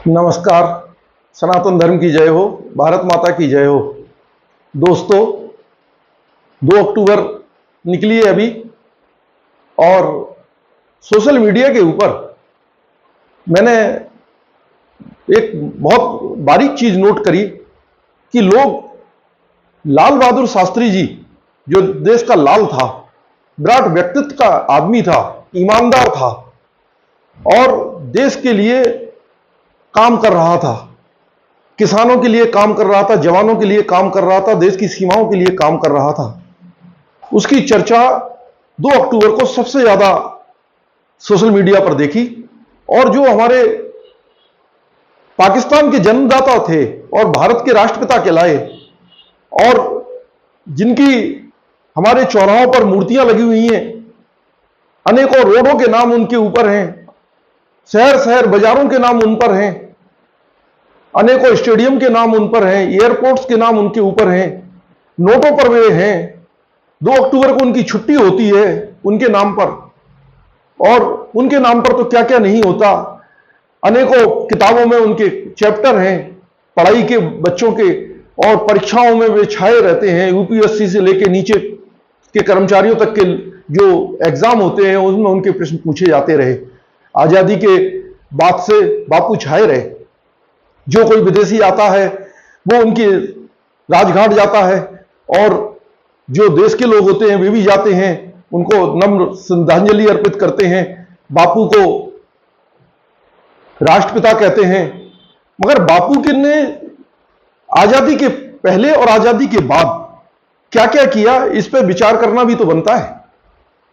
नमस्कार। सनातन धर्म की जय हो, भारत माता की जय हो। दोस्तों, 2 अक्टूबर निकली है अभी और सोशल मीडिया के ऊपर मैंने एक बहुत बारीक चीज नोट करी कि लोग लाल बहादुर शास्त्री जी, जो देश का लाल था, विराट व्यक्तित्व का आदमी था, ईमानदार था और देश के लिए काम कर रहा था, किसानों के लिए काम कर रहा था, जवानों के लिए काम कर रहा था, देश की सीमाओं के लिए काम कर रहा था। उसकी चर्चा 2 अक्टूबर को सबसे ज्यादा सोशल मीडिया पर देखी और जो हमारे पाकिस्तान के जन्मदाता थे और भारत के राष्ट्रपिता कहलाए और जिनकी हमारे चौराहों पर मूर्तियां लगी हुई हैं, अनेकों रोडों के नाम उनके ऊपर हैं, शहर शहर बाजारों के नाम उन पर हैं, अनेकों स्टेडियम के नाम उन पर हैं, एयरपोर्ट्स के नाम उनके ऊपर हैं, नोटों पर वे हैं। 2 अक्टूबर को उनकी छुट्टी होती है उनके नाम पर, और उनके नाम पर तो क्या क्या नहीं होता। अनेकों किताबों में उनके चैप्टर हैं पढ़ाई के, बच्चों के, और परीक्षाओं में वे छाए रहते हैं। यूपीएससी से लेकर नीचे के कर्मचारियों तक के जो एग्जाम होते हैं उसमें उनके प्रश्न पूछे जाते रहे। आजादी के बाद से बापू छाए रहे। जो कोई विदेशी आता है वो उनके राजघाट जाता है और जो देश के लोग होते हैं वे भी जाते हैं, उनको नम्र श्रद्धांजलि अर्पित करते हैं, बापू को राष्ट्रपिता कहते हैं। मगर बापू के ने आजादी के पहले और आजादी के बाद क्या क्या किया, इस पर विचार करना भी तो बनता है,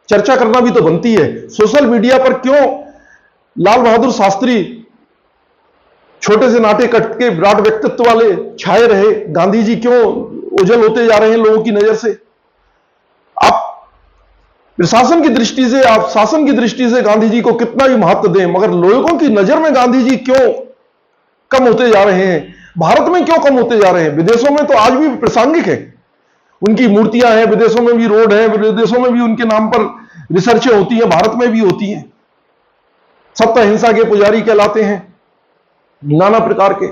चर्चा करना भी तो बनती है। सोशल मीडिया पर क्यों लाल बहादुर शास्त्री छोटे से नाटे कट के विराट व्यक्तित्व वाले छाए रहे, गांधी जी क्यों ओझल होते जा रहे हैं लोगों की नजर से। आप प्रशासन की दृष्टि से, आप शासन की दृष्टि से गांधी जी को कितना भी महत्व दें, मगर लोगों की नजर में गांधी जी क्यों कम होते जा रहे हैं, भारत में क्यों कम होते जा रहे हैं। विदेशों में तो आज भी प्रासंगिक है, उनकी मूर्तियां हैं, विदेशों में भी रोड है, विदेशों में भी उनके नाम पर रिसर्चें होती हैं, भारत में भी होती हैं। सत्य अहिंसा के पुजारी कहलाते हैं, नाना प्रकार के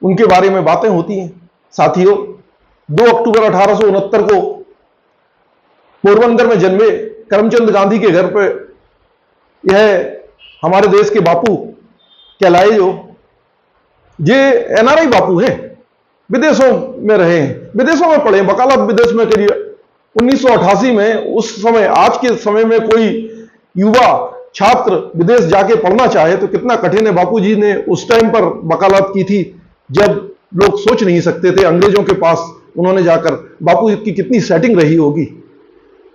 उनके बारे में बातें होती हैं। साथियों, 2 अक्टूबर 1869 को पोरबंदर में जन्मे करमचंद गांधी के घर पर यह हमारे देश के बापू कहलाए, जो ये एनआरआई बापू हैं, विदेशों में रहे हैं, विदेशों में पढ़े, वकालत विदेश में करी 1988 में। उस समय, आज के समय में कोई युवा छात्र विदेश जाके पढ़ना चाहे तो कितना कठिन है। बापूजी ने उस टाइम पर वकालत की थी जब लोग सोच नहीं सकते थे, अंग्रेजों के पास उन्होंने जाकर। बापू की कितनी सेटिंग रही होगी,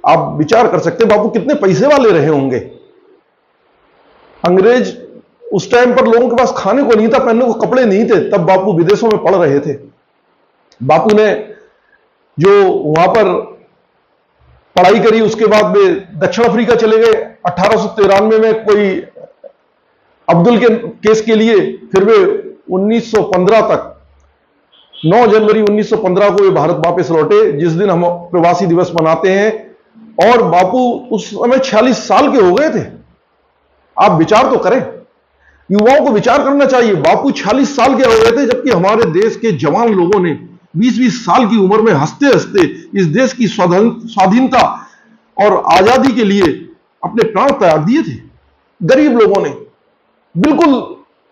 आप विचार कर सकते हैं, बापू कितने पैसे वाले रहे होंगे। अंग्रेज उस टाइम पर लोगों के पास खाने को नहीं था, पहनने को कपड़े नहीं थे, तब बापू विदेशों में पढ़ रहे थे। बापू ने जो वहां पर पढ़ाई करी, उसके बाद वे दक्षिण अफ्रीका चले गए 1893 में कोई अब्दुल के केस के लिए। फिर वे 1915 तक, 9 जनवरी 1915 को वे भारत वापस लौटे, जिस दिन हम प्रवासी दिवस मनाते हैं। और बापू उस समय 46 साल के हो गए थे। आप विचार तो करें, युवाओं को विचार करना चाहिए। बापू 46 साल के हो गए थे, जबकि हमारे देश के जवान लोगों ने 20-20 साल की उम्र में हंसते हंसते इस देश की स्वाधीनता और आजादी के लिए अपने प्राण त्याग दिए थे। गरीब लोगों ने, बिल्कुल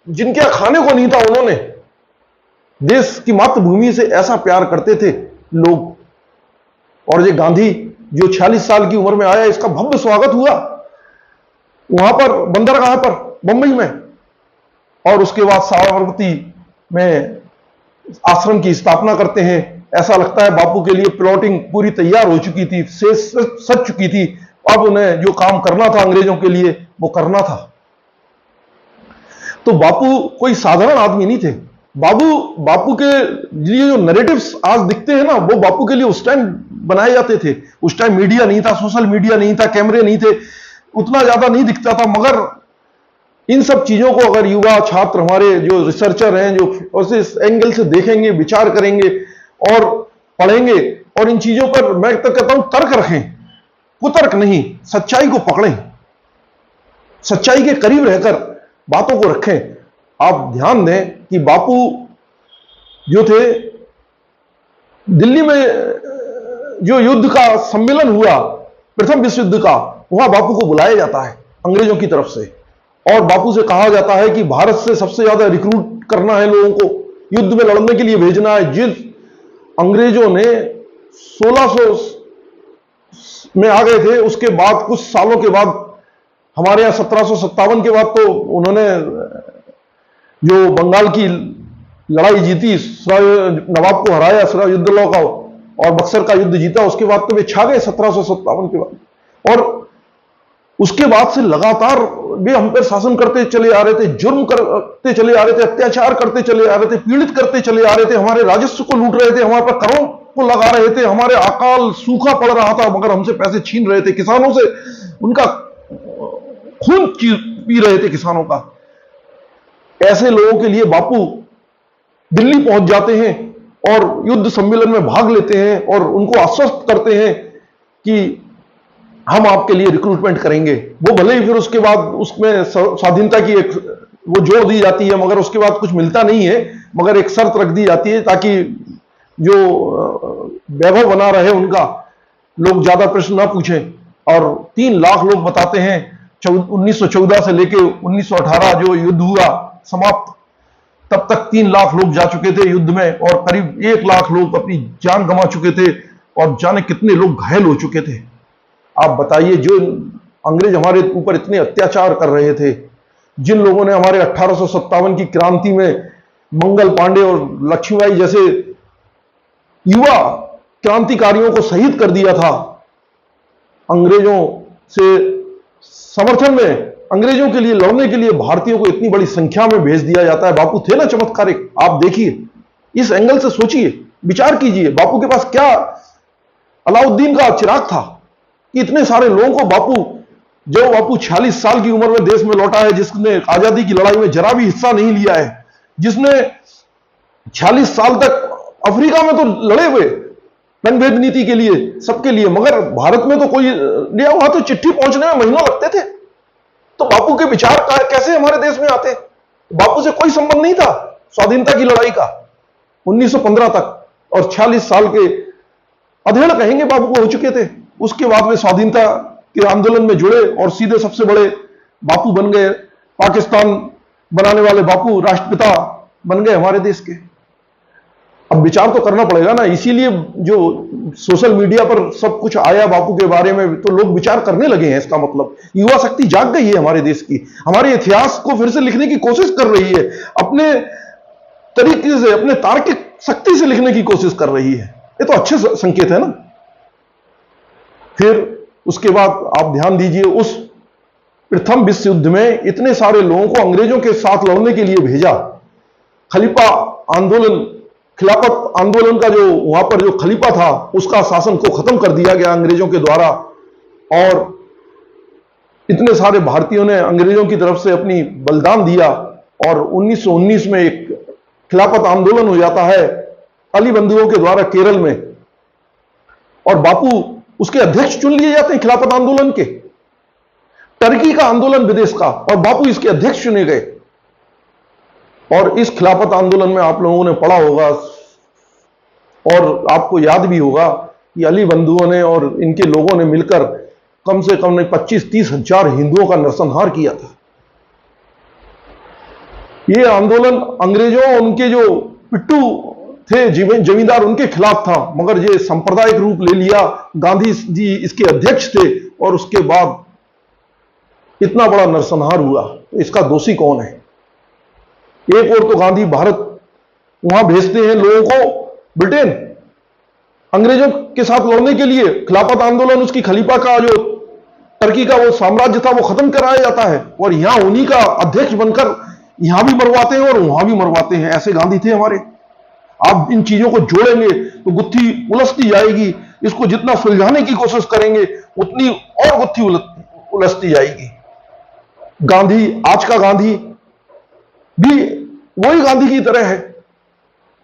जिनके खाने को नहीं था, उन्होंने देश की मातृभूमि से ऐसा प्यार करते थे लोग। और ये गांधी जो 46 साल की उम्र में आया, इसका भव्य स्वागत हुआ वहां पर बंदरगाह पर मुंबई में, और उसके बाद साबरमती में आश्रम की स्थापना करते हैं। ऐसा लगता है बापू के लिए प्लॉटिंग पूरी तैयार हो चुकी थी, सज चुकी थी। अब उन्हें जो काम करना था अंग्रेजों के लिए, वो करना था। तो बापू कोई साधारण आदमी नहीं थे। बापू के लिए जो नैरेटिव्स आज दिखते हैं ना, वो बापू के लिए उस टाइम बनाए जाते थे। उस टाइम मीडिया नहीं था, सोशल मीडिया नहीं था, कैमरे नहीं थे, उतना ज्यादा नहीं दिखता था। मगर इन सब चीजों को अगर युवा छात्र, हमारे जो रिसर्चर हैं, जो इस एंगल से देखेंगे, विचार करेंगे और पढ़ेंगे, और इन चीजों पर मैं तो कहता हूं तर्क रखें, कुतर्क नहीं, सच्चाई को पकड़ें, सच्चाई के करीब रहकर बातों को रखें, आप ध्यान दें कि बापू जो थे, दिल्ली में जो युद्ध का सम्मेलन हुआ, प्रथम विश्व युद्ध का, वहां बापू को बुलाया जाता है अंग्रेजों की तरफ से, और बापू से कहा जाता है कि भारत से सबसे ज्यादा रिक्रूट करना है, लोगों को युद्ध में लड़ने के लिए भेजना है। जिस अंग्रेजों ने 1600 में आ गए थे, उसके बाद कुछ सालों के बाद हमारे यहां 1757 के बाद तो उन्होंने जो बंगाल की लड़ाई जीती, नवाब को हराया, सिराजुद्दौला का, और बक्सर का युद्ध जीता, उसके बाद तो वे छा गए 1757 के बाद। और उसके बाद से लगातार वे हम पर शासन करते चले आ रहे थे, जुर्म करते चले आ रहे थे, अत्याचार करते चले आ रहे थे, पीड़ित करते चले आ रहे थे, हमारे राजस्व को लूट रहे थे, हमारे पर करों को लगा रहे थे, हमारे अकाल सूखा पड़ रहा था मगर हमसे पैसे छीन रहे थे, किसानों से उनका खून पी रहे थे किसानों का। ऐसे लोगों के लिए बापू दिल्ली पहुंच जाते हैं और युद्ध सम्मेलन में भाग लेते हैं और उनको आश्वस्त करते हैं कि हम आपके लिए रिक्रूटमेंट करेंगे। वो भले ही फिर उसके बाद उसमें स्वाधीनता की एक वो जोड़ दी जाती है, मगर उसके बाद कुछ मिलता नहीं है, मगर एक शर्त रख दी जाती है ताकि जो वैभव बना रहे उनका, लोग ज्यादा प्रश्न ना पूछें। और 3 लाख लोग बताते हैं 1914 से लेके 1918 जो युद्ध हुआ समाप्त, तब तक 3 लाख लोग जा चुके थे युद्ध में, और करीब 1 लाख लोग अपनी जान गंवा चुके थे, और जाने कितने लोग घायल हो चुके थे। आप बताइए, जो अंग्रेज हमारे ऊपर इतने अत्याचार कर रहे थे, जिन लोगों ने हमारे 1857 की क्रांति में मंगल पांडे और लक्ष्मीबाई जैसे युवा क्रांतिकारियों को शहीद कर दिया था, अंग्रेजों से समर्थन में, अंग्रेजों के लिए लड़ने के लिए भारतीयों को इतनी बड़ी संख्या में भेज दिया जाता है। बापू थे ना चमत्कारिक, आप देखिए, इस एंगल से सोचिए, विचार कीजिए, बापू के पास क्या अलाउद्दीन का चिराग था कि इतने सारे लोगों को बापू 46 साल की उम्र में देश में लौटा है, जिसने आजादी की लड़ाई में जरा भी हिस्सा नहीं लिया है, जिसने 46 साल तक अफ्रीका में तो लड़े हुए पेनभेद नीति के लिए, सबके लिए, मगर भारत में तो कोई लिया, वहां तो चिट्ठी पहुंचने में महीनों लगते थे। तो बापू के विचार कैसे हमारे देश में आते? बापू से कोई संबंध नहीं था स्वाधीनता की लड़ाई का 1915 तक, और 46 साल के अधेड़ कहेंगे बापू को हो चुके थे। उसके बाद वे स्वाधीनता के आंदोलन में जुड़े और सीधे सबसे बड़े बापू बन गए, पाकिस्तान बनाने वाले बापू राष्ट्रपिता बन गए हमारे देश के। अब विचार तो करना पड़ेगा ना, इसीलिए जो सोशल मीडिया पर सब कुछ आया बापू के बारे में, तो लोग विचार करने लगे हैं। इसका मतलब युवा शक्ति जाग गई है हमारे देश की, हमारे इतिहास को फिर से लिखने की कोशिश कर रही है, अपने तरीके से, अपने तार्किक शक्ति से लिखने की कोशिश कर रही है। ये तो अच्छे संकेत है ना। फिर उसके बाद आप ध्यान दीजिए, उस प्रथम विश्व युद्ध में इतने सारे लोगों को अंग्रेजों के साथ लड़ने के लिए भेजा। खलीफा आंदोलन, खिलाफत आंदोलन का जो वहां पर जो खलीफा था, उसका शासन को खत्म कर दिया गया अंग्रेजों के द्वारा, और इतने सारे भारतीयों ने अंग्रेजों की तरफ से अपनी बलिदान दिया, और 1919 में एक खिलाफत आंदोलन हो जाता है अली बंधुओं के द्वारा केरल में, और बापू उसके अध्यक्ष चुन लिए जाते हैं खिलाफत आंदोलन के। टर्की का आंदोलन विदेश का, और बापू इसके अध्यक्ष चुने गए। और इस खिलाफत आंदोलन में आप लोगों ने पढ़ा होगा और आपको याद भी होगा कि अली बंधुओं ने और इनके लोगों ने मिलकर कम से कम 25-30 हजार हिंदुओं का नरसंहार किया था। यह आंदोलन अंग्रेजों, उनके जो पिट्टू थे जमींदार, उनके खिलाफ था, मगर ये सांप्रदायिक रूप ले लिया। गांधी जी इसके अध्यक्ष थे, और उसके बाद इतना बड़ा नरसंहार हुआ। तो इसका दोषी कौन है? एक और तो गांधी भारत वहां भेजते हैं लोगों को, ब्रिटेन, अंग्रेजों के साथ लड़ने के लिए। खिलाफत आंदोलन, उसकी खलीफा का जो टर्की का वो साम्राज्य था, वो खत्म कराया जाता है, और यहां उन्हीं का अध्यक्ष बनकर यहां भी मरवाते हैं और वहां भी मरवाते हैं। ऐसे गांधी थे हमारे। आप इन चीजों को जोड़ेंगे तो गुत्थी उलझती जाएगी। इसको जितना सुलझाने की कोशिश करेंगे उतनी और गुत्थी उलझती जाएगी। गांधी, आज का गांधी भी वही गांधी की तरह है।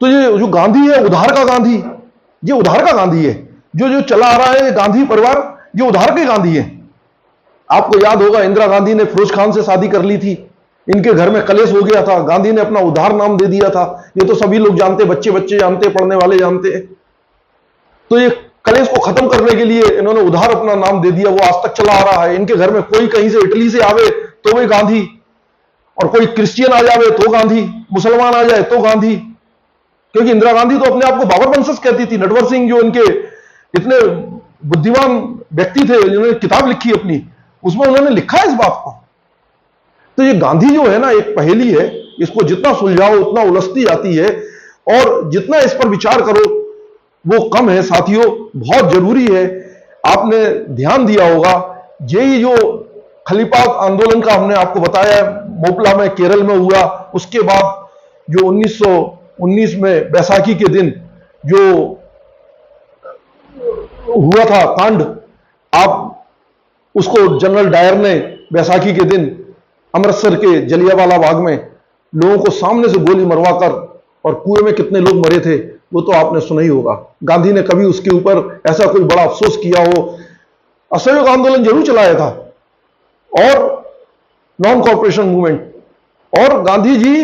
तो ये जो गांधी है, उधार का गांधी, ये उधार का गांधी है। जो चला आ रहा है गांधी परिवार, ये उधार के गांधी है। आपको याद होगा इंदिरा गांधी ने फिरोज खान से शादी कर ली थी। इनके घर में कलेश हो गया था, गांधी ने अपना उधार नाम दे दिया था। ये तो सभी लोग जानते, बच्चे बच्चे जानते, पढ़ने वाले जानते हैं। तो ये कलेश को खत्म करने के लिए इन्होंने उधार अपना नाम दे दिया, वो आज तक चला आ रहा है। इनके घर में कोई कहीं से इटली से आवे तो वे गांधी, और कोई क्रिश्चियन आ जावे तो गांधी, मुसलमान आ जाए तो गांधी। क्योंकि इंदिरा गांधी तो अपने आप को बाबर वंशज कहती थी। नटवर सिंह जो इनके इतने बुद्धिमान व्यक्ति थे, जिन्होंने किताब लिखी अपनी, उसमें उन्होंने लिखा है इस बात को। तो ये गांधी जो है ना, एक पहेली है, इसको जितना सुलझाओ उतना उलझती जाती है, और जितना इस पर विचार करो वो कम है साथियों। बहुत जरूरी है। आपने ध्यान दिया होगा, ये जो खलीफात आंदोलन का हमने आपको बताया, मोपला में केरल में हुआ, उसके बाद जो 1919 में बैसाखी के दिन जो हुआ था कांड, आप उसको जनरल डायर ने बैसाखी के दिन अमृतसर के जलियांवाला बाग में लोगों को सामने से गोली मरवाकर, और कुएं में कितने लोग मरे थे वो तो आपने सुना ही होगा। गांधी ने कभी उसके ऊपर ऐसा कोई बड़ा अफसोस किया हो? असहयोग आंदोलन जरूर चलाया था, और नॉन कॉर्पोरेशन मूवमेंट। और गांधी जी,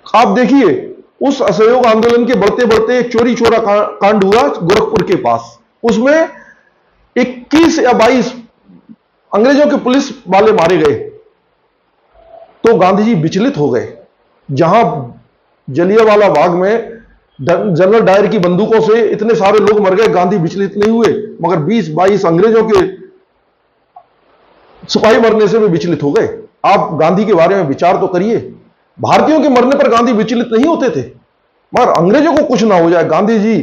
आप देखिए, उस असहयोग आंदोलन के बढ़ते बढ़ते एक चोरी चोरा कांड हुआ गोरखपुर के पास। उसमें 21 या 22 अंग्रेजों के पुलिस वाले मारे गए। तो गांधी जी विचलित हो गए। जहां जलियांवाला बाग में जनरल डायर की बंदूकों से इतने सारे लोग मर गए, गांधी विचलित नहीं हुए, मगर 20-22 अंग्रेजों के सिपाही मरने से वे विचलित हो गए। आप गांधी के बारे में विचार तो करिए। भारतीयों के मरने पर गांधी विचलित नहीं होते थे, मगर अंग्रेजों को कुछ ना हो जाए। गांधी जी,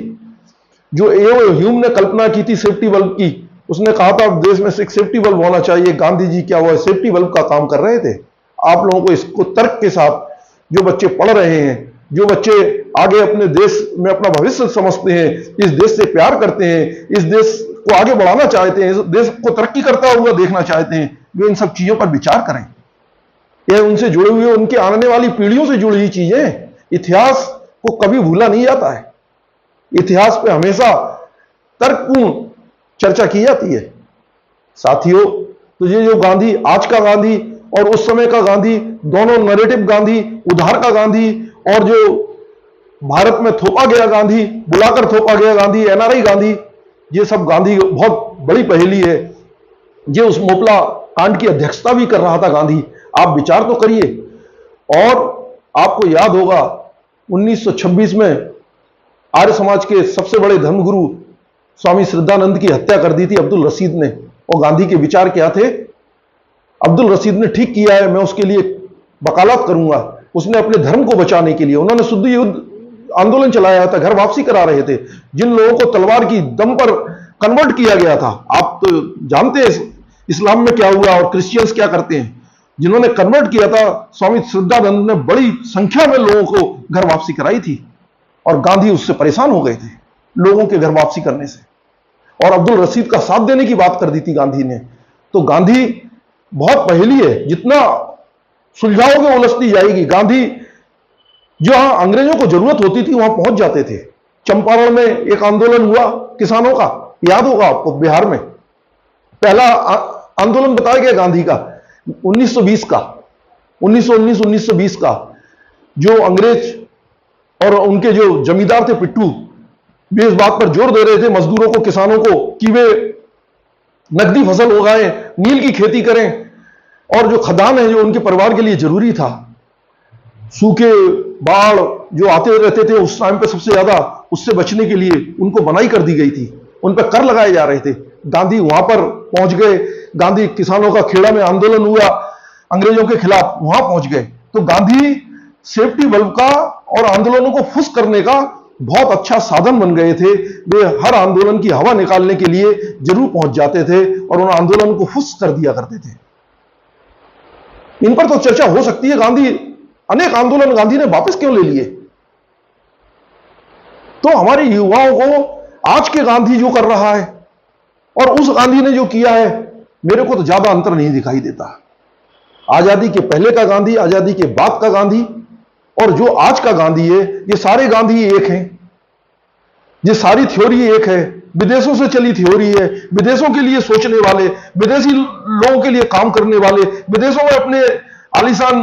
जो एओ ह्यूम ने कल्पना की थी सेफ्टी बल्ब की, उसने कहा था देश में एक सेफ्टी बल्ब होना चाहिए। गांधी जी क्या हुआ, सेफ्टी बल्ब का काम कर रहे थे। आप लोगों को इसको तर्क के साथ, जो बच्चे पढ़ रहे हैं, जो बच्चे आगे अपने देश में अपना भविष्य समझते हैं, इस देश से प्यार करते हैं, इस देश को आगे बढ़ाना चाहते हैं, इस देश को तरक्की करता हुआ देखना चाहते हैं, वे इन सब चीजों पर विचार करें। यह उनसे जुड़े हुए, उनके आने वाली पीढ़ियों से जुड़ी हुई चीजें। इतिहास को कभी भूला नहीं जाता है। इतिहास पे हमेशा तर्कपूर्ण चर्चा की जाती है साथियों। तो ये जो गांधी, आज का गांधी और उस समय का गांधी, दोनों नैरेटिव गांधी, उधार का गांधी, और जो भारत में थोपा गया गांधी, बुलाकर थोपा गया गांधी, एनआरआई गांधी, ये सब गांधी बहुत बड़ी पहेली है। ये उस मोपला कांड की अध्यक्षता भी कर रहा था गांधी। आप विचार तो करिए। और आपको याद होगा 1926 में आर्य समाज के सबसे बड़े धर्मगुरु स्वामी श्रद्धानंद की हत्या कर दी थी अब्दुल रशीद ने। और गांधी के विचार क्या थे? अब्दुल रशीद ने ठीक किया है, मैं उसके लिए वकालत करूंगा। उसने अपने धर्म को बचाने के लिए, उन्होंने शुद्ध युद्ध आंदोलन चलाया था, घर वापसी करा रहे थे। जिन लोगों को तलवार की दम पर कन्वर्ट किया गया था, आप तो जानते हैं इस्लाम में क्या हुआ और क्रिश्चियंस क्या करते हैं। जिन्होंने कन्वर्ट किया था, स्वामी श्रद्धानंद ने बड़ी संख्या में लोगों को घर वापसी कराई थी। और गांधी उससे परेशान हो गए थे, लोगों के घर वापसी करने से, और अब्दुल रशीद का साथ देने की बात कर दी थी गांधी ने। तो गांधी बहुत पहेली है, जितना सुलझाओगे उलझती जाएगी। गांधी जहां अंग्रेजों को जरूरत होती थी वहां पहुंच जाते थे। चंपारण में एक आंदोलन हुआ किसानों का, याद होगा आपको, बिहार में पहला आंदोलन बताया गया गांधी का 1920 का, 1919-1920 का। जो अंग्रेज और उनके जो जमींदार थे पिट्टू, वे इस बात पर जोर दे रहे थे मजदूरों को, किसानों को, कि वे नकदी फसल उगाएं, नील की खेती करें, और जो खदान है जो उनके परिवार के लिए जरूरी था। सूखे बाढ़ जो आते रहते थे उस टाइम पे सबसे ज्यादा, उससे बचने के लिए उनको मनाही कर दी गई थी, उन पर कर लगाए जा रहे थे। गांधी वहां पर पहुंच गए। गांधी किसानों का खेड़ा में आंदोलन हुआ अंग्रेजों के खिलाफ, वहां पहुंच गए। तो गांधी सेफ्टी बल्ब का और आंदोलनों को फुस करने का बहुत अच्छा साधन बन गए थे। वे हर आंदोलन की हवा निकालने के लिए जरूर पहुंच जाते थे और उन आंदोलन को फुस कर दिया करते थे। इन पर तो चर्चा हो सकती है। गांधी, अनेक आंदोलन गांधी ने वापस क्यों ले लिए? तो हमारे युवाओं को आज के गांधी जो कर रहा है और उस गांधी ने जो किया है, मेरे को तो ज्यादा अंतर नहीं दिखाई देता। आजादी के पहले का गांधी, आजादी के बाद का गांधी और जो आज का गांधी है, ये सारे गांधी एक हैं। ये सारी थ्योरी एक है, विदेशों से चली थ्योरी है, विदेशों के लिए सोचने वाले, विदेशी लोगों के लिए काम करने वाले, विदेशों में अपने आलीशान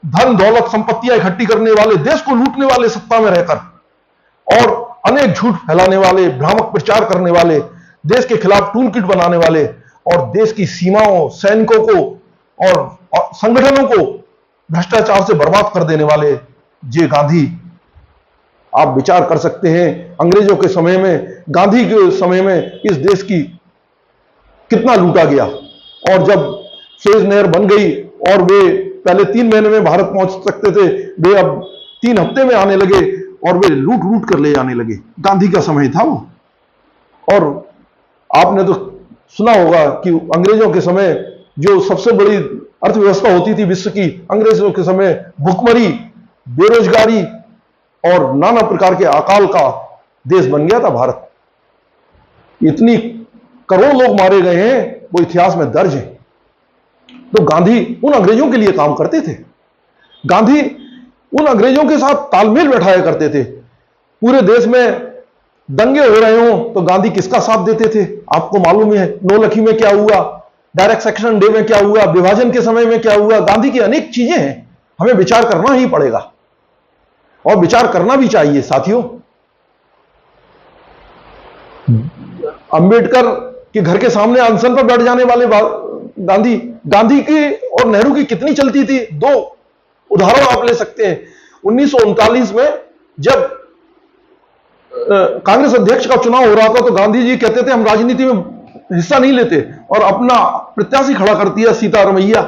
धन दौलत संपत्तियां इकट्ठी करने वाले, देश को लूटने वाले सत्ता में रहकर, और अनेक झूठ फैलाने वाले, भ्रामक प्रचार करने वाले, देश के खिलाफ टूल किट बनाने वाले, और देश की सीमाओं, सैनिकों को और संगठनों को भ्रष्टाचार से बर्बाद कर देने वाले जे गांधी। आप विचार कर सकते हैं अंग्रेजों के समय में, गांधी के समय में इस देश की कितना लूटा गया। और जब सुएज नहर बन गई और वे पहले 3 महीने में भारत पहुंच सकते थे, वे अब 3 हफ्ते में आने लगे और वे लूट लूट कर ले जाने लगे। गांधी का समय था वो। और आपने तो सुना होगा कि अंग्रेजों के समय जो सबसे बड़ी अर्थव्यवस्था होती थी विश्व की, अंग्रेजों के समय भुखमरी, बेरोजगारी और नाना प्रकार के अकाल का देश बन गया था भारत। इतनी करोड़ लोग मारे गए हैं, वो इतिहास में दर्ज है। तो गांधी उन अंग्रेजों के लिए काम करते थे। गांधी उन अंग्रेजों के साथ तालमेल बैठाया करते थे। पूरे देश में दंगे हो रहे हो तो गांधी किसका साथ देते थे? आपको मालूम है नौलखी में क्या हुआ, डायरेक्ट सेक्शन डे में क्या हुआ, विभाजन के समय में क्या हुआ। गांधी की अनेक चीजें हैं, हमें विचार करना ही पड़ेगा और विचार करना भी चाहिए साथियों। अंबेडकर के घर के सामने अनशन पर बैठ जाने वाले गांधी की और नेहरू की कितनी चलती थी। 2 उदाहरण आप ले सकते हैं। 1939 में जब कांग्रेस अध्यक्ष का चुनाव हो रहा था तो गांधी जी कहते थे हम राजनीति में हिस्सा नहीं लेते, और अपना प्रत्याशी खड़ा कर दिया सीतारमैया,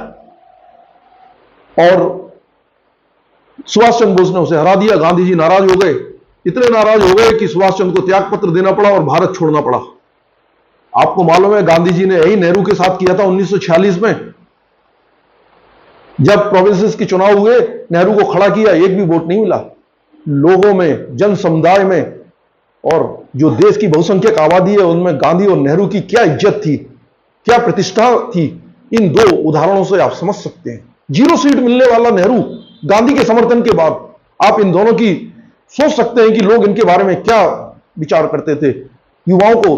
और सुभाष चंद्र बोस ने उसे हरा दिया। गांधी जी नाराज हो गए, इतने नाराज हो गए कि सुभाष चंद्र को त्याग पत्र देना पड़ा और भारत छोड़ना पड़ा। आपको मालूम है गांधी जी ने यही नेहरू के साथ किया था 1946 में। जब प्रोविंसेस के चुनाव हुए, नेहरू को खड़ा किया, एक भी वोट नहीं मिला लोगों में, जन समुदाय में। और जो देश की बहुसंख्यक आबादी है उनमें गांधी और नेहरू की क्या इज्जत थी, क्या प्रतिष्ठा थी, इन 2 उदाहरणों से आप समझ सकते हैं। 0 सीट मिलने वाला नेहरू गांधी के समर्थन के बाद, आप इन दोनों की सोच सकते हैं कि लोग इनके बारे में क्या विचार करते थे। युवाओं को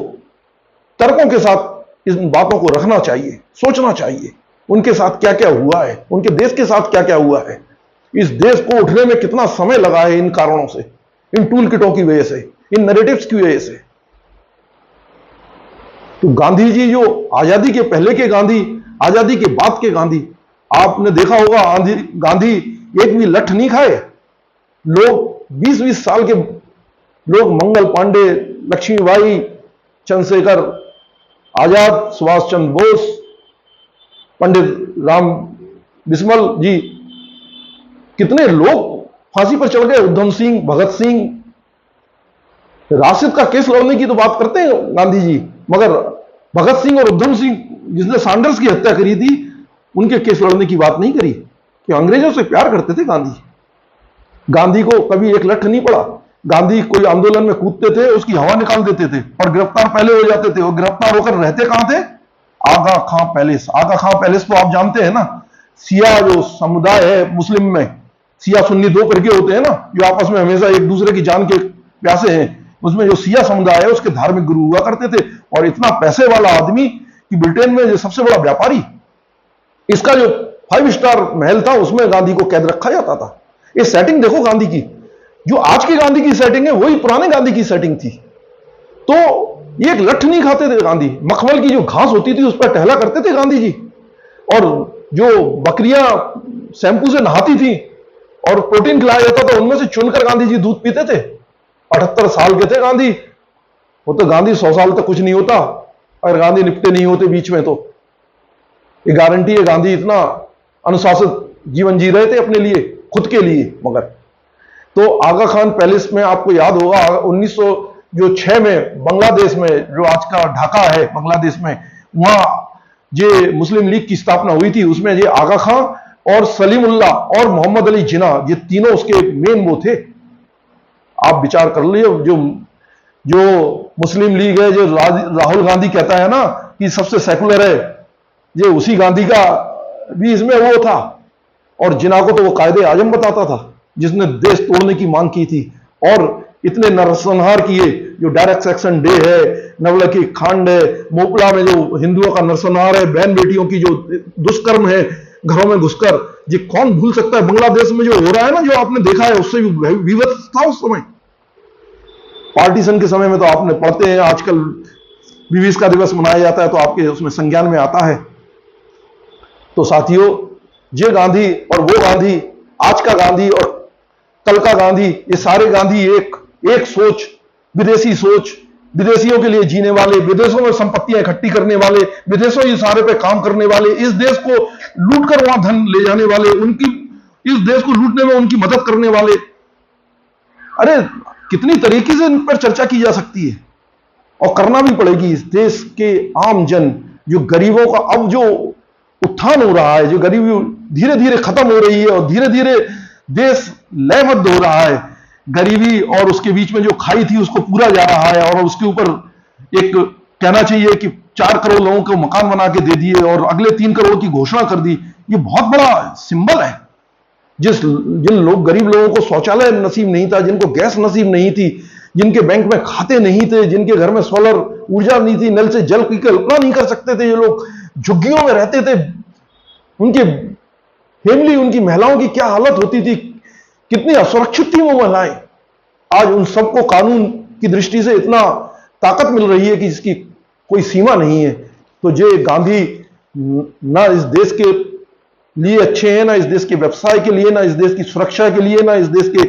तर्कों के साथ इन बातों को रखना चाहिए, सोचना चाहिए उनके साथ क्या क्या हुआ है, उनके देश के साथ क्या क्या हुआ है, इस देश को उठने में कितना समय लगा है इन कारणों से, इन टूल किटों की वजह से, इन नैरेटिव्स की वजह से। तो गांधी जी जो आजादी के पहले के गांधी, आजादी के बाद के गांधी, आपने देखा होगा गांधी एक भी लठ नहीं खाए। लोग 20-20 साल के लोग, मंगल पांडे, लक्ष्मीबाई, चंद्रशेखर आजाद, सुभाष चंद्र बोस, पंडित राम बिस्मल जी, कितने लोग फांसी पर चढ़ गए। उधम सिंह, भगत सिंह, राशिद का केस लड़ने की तो बात करते हैं गांधी जी, मगर भगत सिंह और उधम सिंह जिसने सैंडर्स की हत्या करी थी, उनके केस लड़ने की बात नहीं करी कि अंग्रेजों से प्यार करते थे गांधी। गांधी को कभी एक लठ नहीं पड़ा। गांधी कोई आंदोलन में कूदते थे, उसकी हवा निकाल देते थे और गिरफ्तार पहले हो जाते थे। और गिरफ्तार होकर रहते कहां थे? आगा खां पैलेस। आगा खां पैलेस तो आप जानते हैं ना, सिया जो समुदाय है मुस्लिम में, सिया सुन्नी 2 करके होते हैं ना, जो आपस में हमेशा एक दूसरे की जान के प्यासे हैं। उसमें जो सिया समुदाय है उसके धार्मिक गुरु हुआ करते थे, और इतना पैसे वाला आदमी कि ब्रिटेन में जो सबसे बड़ा व्यापारी, इसका जो 5 स्टार महल था उसमें गांधी को कैद रखा जाता था। ये सेटिंग देखो गांधी की, जो आज की गांधी की सेटिंग है वही पुराने गांधी की सेटिंग थी। तो ये एक लठ नहीं खाते थे गांधी। मखमल की जो घास होती थी उस पर टहला करते थे गांधी जी, और जो बकरियां शैंपू से नहाती थी और प्रोटीन खिलाया जाता था उनमें से चुनकर गांधी जी दूध पीते थे। 78 साल के थे गांधी। वो तो गांधी 100 साल तक कुछ नहीं होता अगर गांधी निपटे नहीं होते बीच में। तो ये गारंटी है गांधी इतना अनुशासित जीवन जी रहे थे अपने लिए, खुद के लिए। मगर तो आगा खान पैलेस में आपको याद होगा 1906 में बांग्लादेश में, जो आज का ढाका है बांग्लादेश में, वहां जे मुस्लिम लीग की स्थापना हुई थी। उसमें ये आगा खां और सलीमुल्लाह और मोहम्मद अली जिन्ना, ये तीनों उसके मेन वो थे। आप विचार कर लीजिए, जो मुस्लिम लीग है, जो राहुल गांधी कहता है ना कि सबसे सेकुलर है, ये उसी गांधी का भी इसमें वो था। और जिन्ना को तो वो कायदे आजम बताता था, जिसने देश तोड़ने की मांग की थी और इतने नरसंहार किए। जो डायरेक्ट सेक्शन डे है, नवलखी कांड है, मोपला में जो हिंदुओं का नरसंहार है, बहन बेटियों की जो दुष्कर्म है घरों में घुसकर, ये कौन भूल सकता है बांग्लादेश में जो हो रहा है ना, जो आपने देखा है, उससे भी विवश था उस समय। पार्टीशन के समय में तो आपने पढ़ते हैं, आजकल विविधता दिवस मनाया जाता है तो आपके उसमें संज्ञान में आता है। तो साथियों, ये गांधी और वो गांधी, आज का गांधी और कल का गांधी, ये सारे गांधी एक सोच, विदेशी सोच, विदेशियों के लिए जीने वाले, विदेशों में संपत्तियां इकट्ठी करने वाले, विदेशों इशारे पे काम करने वाले, इस देश को लूट कर वहां धन ले जाने वाले, इस देश को लूटने में उनकी मदद करने वाले। अरे कितनी तरीके से इन पर चर्चा की जा सकती है, और करना भी पड़ेगी। इस देश के आम जन, जो गरीबों का अब जो उत्थान हो रहा है, जो गरीबी धीरे धीरे खत्म हो रही है और धीरे धीरे देश लयबद्ध हो रहा है, गरीबी और उसके बीच में जो खाई थी उसको पूरा जा रहा है, और उसके ऊपर एक कहना चाहिए कि 4 करोड़ लोगों को मकान बना के दे दिए और अगले 3 करोड़ की घोषणा कर दी। ये बहुत बड़ा सिंबल है। जिन गरीब लोगों को शौचालय नसीब नहीं था, जिनको गैस नसीब नहीं थी, जिनके बैंक में खाते नहीं थे, जिनके घर में सोलर ऊर्जा नहीं थी, नल से जल की कल्पना नहीं कर सकते थे, ये लोग झुग्गियों में रहते थे, उनके फैमिली, उनकी महिलाओं की क्या हालत होती थी, कितनी असुरक्षित थी वो महिलाएं। आज उन सबको कानून की दृष्टि से इतना ताकत मिल रही है कि जिसकी कोई सीमा नहीं है। तो ये गांधी ना इस देश के लिए अच्छे हैं, ना इस देश के व्यवसाय के लिए, ना इस देश की सुरक्षा के लिए, ना इस देश के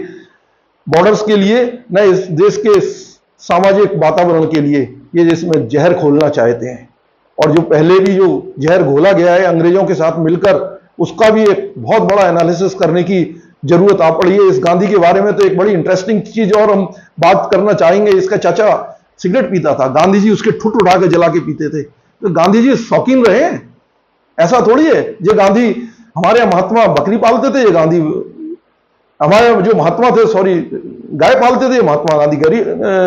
बॉर्डर्स के लिए, ना इस देश के सामाजिक वातावरण के लिए। ये जिसमें जहर खोलना चाहते हैं, और जो पहले भी जो जहर घोला गया है अंग्रेजों के साथ मिलकर, उसका भी एक बहुत बड़ा एनालिसिस करने की जरूरत आ पड़ी है। इस गांधी के बारे में तो एक बड़ी इंटरेस्टिंग चीज और हम बात करना चाहेंगे। इसका चाचा सिगरेट पीता था, गांधी जी उसके ठुट उठा के जला के पीते थे। तो गांधी जी शौकीन रहे हैं, ऐसा थोड़ी है। ये गांधी, हमारे महात्मा बकरी पालते थे, ये गांधी, हमारे जो महात्मा थे, सॉरी, गाय पालते थे, महात्मा गांधी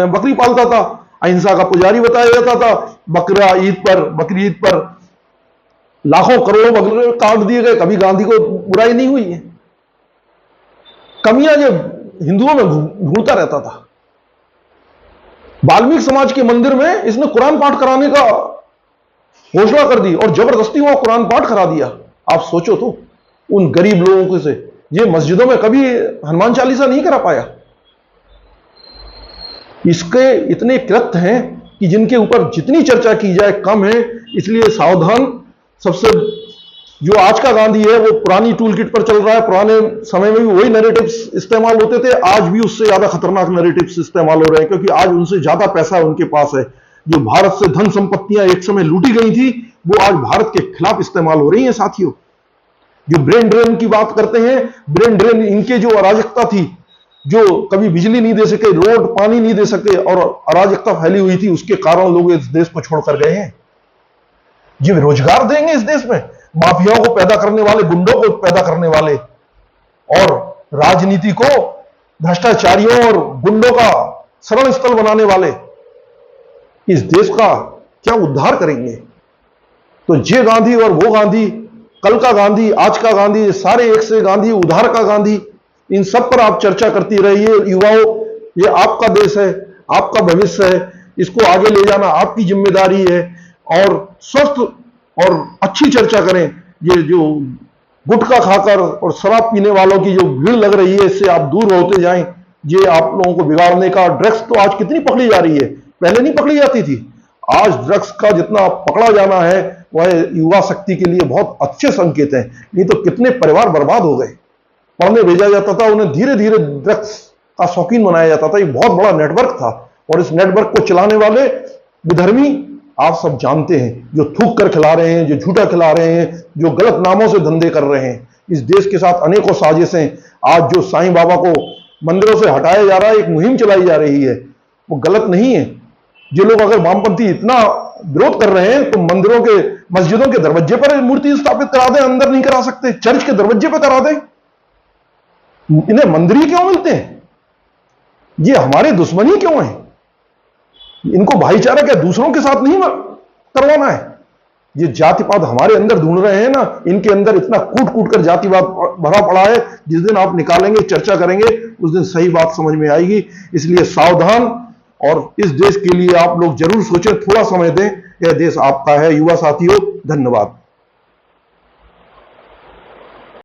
बकरी पालता था। अहिंसा का पुजारी बताया जाता था। बकरी ईद पर लाखों करोड़ों बकरे काट दिए गए, कभी गांधी को बुराई नहीं हुई है। कमियां जो हिंदुओं में ढूंढता रहता था। वाल्मीकि समाज के मंदिर में इसने कुरान पाठ कराने का घोषणा कर दी और जबरदस्ती वहां कुरान पाठ करा दिया। आप सोचो तो, उन गरीब लोगों से ये मस्जिदों में कभी हनुमान चालीसा नहीं करा पाया। इसके इतने कृत्य हैं कि जिनके ऊपर जितनी चर्चा की जाए कम है। इसलिए सावधान। सबसे जो आज का गांधी है वो पुरानी टूल किट पर चल रहा है। पुराने समय में भी वही नैरेटिव्स इस्तेमाल होते थे, आज भी उससे ज्यादा खतरनाक नैरेटिव्स इस्तेमाल हो रहे हैं, क्योंकि आज उनसे ज्यादा पैसा उनके पास है। जो भारत से धन संपत्तियां एक समय लूटी गई थी, वो आज भारत के खिलाफ इस्तेमाल हो रही हैं। साथियों, जो ब्रेन ड्रेन की बात करते हैं, ब्रेन ड्रेन, इनके जो अराजकता थी, जो कभी बिजली नहीं दे सके, रोड पानी नहीं दे सके और अराजकता फैली हुई थी, उसके कारण लोग इस देश को छोड़कर गए हैं। ये रोजगार देंगे इस देश में, माफियाओं को पैदा करने वाले, गुंडों को पैदा करने वाले, और राजनीति को भ्रष्टाचारियों और गुंडों का शरण स्थल बनाने वाले इस देश का क्या उद्धार करेंगे। तो ये गांधी और वो गांधी, कल का गांधी, आज का गांधी, सारे एक से गांधी, उद्धार का गांधी, इन सब पर आप चर्चा करती रहिए। युवाओं, ये आपका देश है, आपका भविष्य है, इसको आगे ले जाना आपकी जिम्मेदारी है। और स्वस्थ और अच्छी चर्चा करें। ये जो गुटखा खाकर और शराब पीने वालों की जो भीड़ लग रही है, इससे आप दूर होते जाएं। ये आप लोगों को बिगाड़ने का, ड्रग्स तो आज कितनी पकड़ी जा रही है, पहले नहीं पकड़ी जाती थी। आज ड्रग्स का जितना पकड़ा जाना है वह युवा शक्ति के लिए बहुत अच्छे संकेत हैं। नहीं तो कितने परिवार बर्बाद हो गए। पढ़ने भेजा जाता था, उन्हें धीरे धीरे ड्रग्स का शौकीन बनाया जाता था। ये बहुत बड़ा नेटवर्क था, और इस नेटवर्क को चलाने वाले विधर्मी आप सब जानते हैं, जो थूक कर खिला रहे हैं, जो झूठा खिला रहे हैं, जो गलत नामों से धंधे कर रहे हैं। इस देश के साथ अनेकों साजिशें, आज जो साईं बाबा को मंदिरों से हटाया जा रहा है, एक मुहिम चलाई जा रही है, वो गलत नहीं है। जो लोग अगर वामपंथी इतना विरोध कर रहे हैं, तो मंदिरों के, मस्जिदों के दरवाजे पर मूर्ति स्थापित करा दें, अंदर नहीं करा सकते, चर्च के दरवाजे पर करा दें। इन्हें मंदिर क्यों मिलते हैं? ये हमारे दुश्मनी क्यों है? इनको भाईचारा क्या दूसरों के साथ नहीं करवाना है? ये जातिवाद हमारे अंदर ढूंढ रहे हैं ना, इनके अंदर इतना कूट कूट कर जातिवाद भरा पड़ा है। जिस दिन आप निकालेंगे, चर्चा करेंगे, उस दिन सही बात समझ में आएगी। इसलिए सावधान, और इस देश के लिए आप लोग जरूर सोचें, थोड़ा समय दें। यह देश आपका है। युवा साथियों, धन्यवाद।